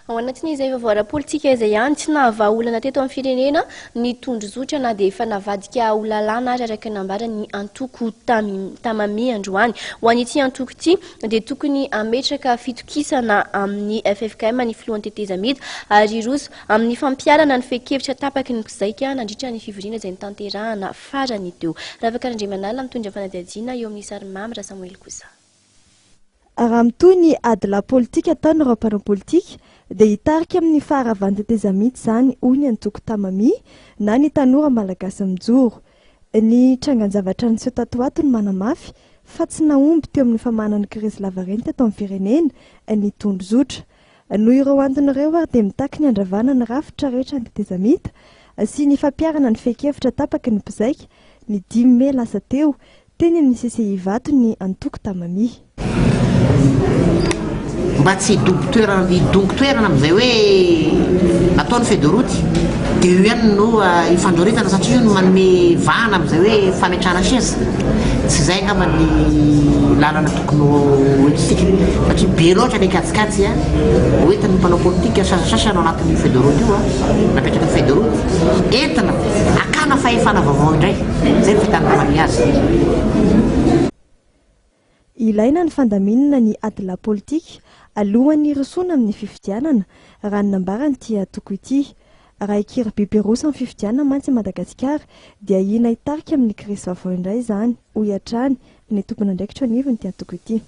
ao anatin'izay vaovao ara-politika izay ihany tsy nahava olana teto amin'ny firenena ny tondrozotra na dia efa navadika ho lalàna ary araka nambara ny antoko tamami androany. Ho an'ity antoko ity dia tokony ametraka fitokisana amin'ny FFKM ny filohan'ny tetezamita ary roso amin'ny fampiarana ny fehi-kevitra tapaky ny mpizaika nandritra ny fivoriana izay nitanterahana farany teo. Ravakarandriamanala mitondra fanadihadiana eo amin'ny sary Mamra Samuel kosa. Raha mitoy ny ady la politika ataony ireo mpanao politika dia hitarika amin'ny faharavan'ny tetezamita izany hoy ny antoko tamami na ny tanora malagasy mijoro. Ny trangan-javatra ny Soatatoato ny manamafy fa tsy nahomby teo amin'ny famanana krizy lavareny teto amin'ny firenena ny tondrozotra. Noho ireo antony ireo ary dia mitaky ny andravana ny rafitra rehetra ny tetezamita sy ny fampiarana ny fehi-kevitra tapaky ny mpizaika ny 5 Mey lasa teo teny amin'ny CCI Vato ny antoko tamami. Mba tsy idongo toerana amin'izay hoe nataony fedoroty dia io ihany no ifandroritana satria io no manome vahana amin'izay hoe fametrahana seza. Tsy izay angamba ny lalana tokony hoentisika satria be loatra ilay katsikatsy hoentin'ny mpanao politika sasasasa no anatin'ny fedoroty io napetraka ny fedoroty entina akana fahefana vaovao indray izay no fitanana azy. Ilaina ny fandaminana ny ady la politika alohan'ny rosoana amin'ny fifidianana raha ny nambarany ity antoko ity. Raha ikiry beberosa amin'ny fifidianana mantsy Madagasikara dia hina hitarika amin'ny krizy vaovao indray izany hoy hatrany ny tompon'andraikitra anivony ity antoko ity.